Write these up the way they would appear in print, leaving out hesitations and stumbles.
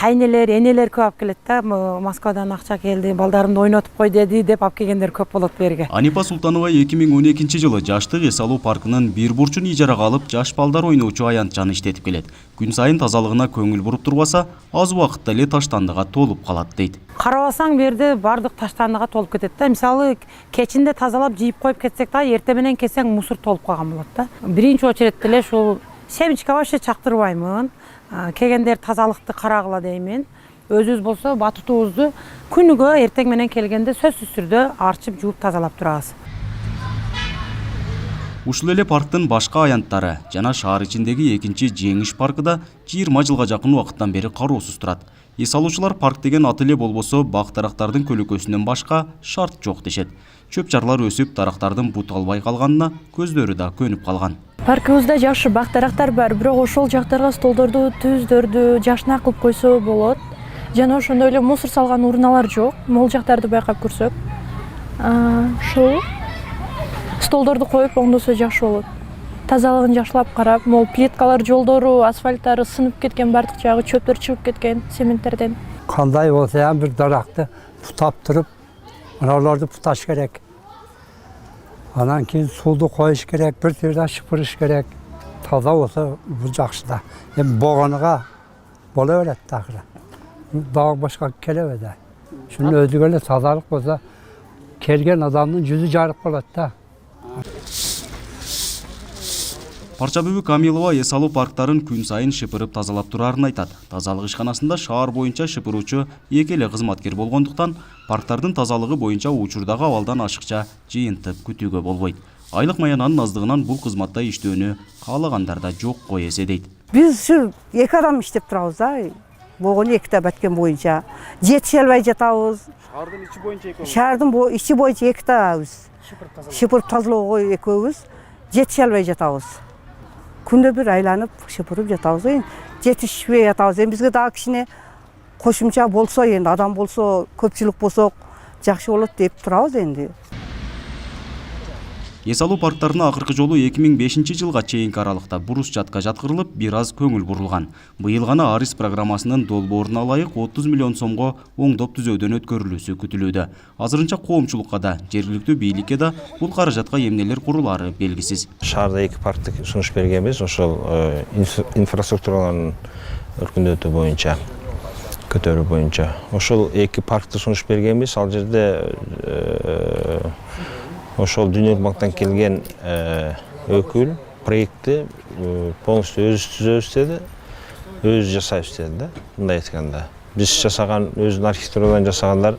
кайнелер, энелер көп алып келет да. Москвадан акча келди, балдарымды ойнотуп кой деди деп алып келгендер көп болот берге. Анипа Султанова 2012 жылы жаштык эс алуу паркынын бир бурчун ижарага алып, жаш балдар ойноочу аянтчаны иштетип келет. Күн сайын тазалыгына көңүл буруп турбаса, аз убакытта эле таштандыга толуп калат дейт. Карабасаң берди бардык таштандыга толуп кетет да. Мисалы, кечинде тазалап жийип коюп кетсек да, эртең менен келсең мусор толуп калган болот да. Биринчи очередте эле ушул семечке вообще чактырбаймын. Келгендер тазалыкты карагыла деймин. Өзүбүз болсо батутубузду күнүгө эртең менен келгенде сөзсүз түрдө арчып жууп тазалап турабыз. Ушул эле парктын башка аянттары жана шаар ичиндеги экинчи Жеңиш паркы да 20 жылга жакын убакыттан бери кароосуз турат. Эс алуучулар парк деген аты эле болбосо, бак дарактардын көлөкөсүнөн башка шарт жок дешет. Чөп жарлар өсүп, дарактардын бут албай калганына көздөрү да көнүп калган. Паркыбызда жакшы бак дарактар бар, бирок ошол жактарга столдорду, түздөрдү жашына кылып койсо болот. Жана ошондой эле мусор салган урналар жок. Могул жактарды байкап көрсөк, ушул столдорду коюп оңдосо жакшы болот. Тазалыгын жакшылап карап, могул плиткалар, жолдору, асфальттары сынып кеткен, бардык жагы чөптөр чыгып кеткен цементтерден. Кандай болсо ham бир даракты путап туруп, аналарды путаш керек. Анан кийин сууду коюш керек, бир түрдө шыпырыш керек. Таза болсо бул жакшы да. Эми богонуга боло берет дагы. Дагы башка келебе да. Шунун өзүгө эле тазалык болсо, келген адамдын жүзү жарык болот да. Парчабүбү Камилова эс алуу парктарын күн сайын шыпырып тазалап турарын айтат. Тазалык ишканасында шаар боюнча шыпыруучу эки эле кызматкер болгондуктан, парктардын тазалыгы боюнча учурдагы абалдан ашыкча жыйынтып күтүүгө болбойт. Айлык маянанын аздыгынан бул кызматта иштөөнү каалагандар да жок кой эсе дейт. Биз ушу эки адам иштеп турабыз да. Богону эки баткен боюнча жетише албай жатабыз. Шаардын ичи боюнча экөөбүз. Шаардын ичи боюнча эки табыз. Шыпырып тазалоого экөөбүз жетише албай жатабыз. Күндө бир айланып шыпырып жатабыз. Жетишпей жатабыз. Эми бизге дагы кичине кошумча болсо, энди адам болсо, көпчүлүк болсок жакшы болот деп турабыз энди. Эс алуу парктарына акыркы жолу 2005 жылга чейинки аралыкта брусчатка жаткырылып, бир аз көңүл бурулган. Быйыл гана Арис программасынын долбооруна ылайык 30 миллион сомго оңдоп түзөөдөн өткөрүлүүсү күтүлүүдө. Азырынча коомчулукка да, жергиликтүү бийликке да бул каражатка эмнелер курулары белгисиз. Шаарда эки паркты сунуш бергенбиз, ошол инфраструктуралардын өркүндөтүү боюнча, көтөрүү боюнча. Ошол эки паркты сунуш бергенбиз, ал жерде ошол Дүниелик банктан келген өкүл проектти полностью өзүбүз түзөбүз деди, өзүбүз жасайбыз деди да. Мындай айтканда, биз жасаган өзүнүн архитектурадан жасагандар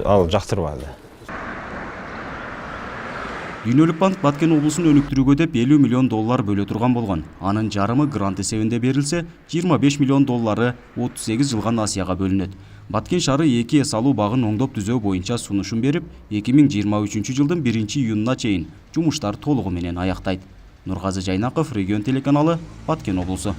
ал жактырбады. Дүниелик банк Баткен облусун өнүктүрүүгө деп 50 миллион доллар бөлө турган болгон. Анын жарымы грант эсебинде берилсе, 25 миллион доллары 38 жылга насыяга бөлүнөт. Баткен шаары эки эс алуу багын оңдоп түзөө боюнча сунушун берип, 2023 жылдын 1-июнуна чейин жумуштар толугу менен аяктайт. Нургазы Жайнаков, Регион телеканалы, Баткен облусу.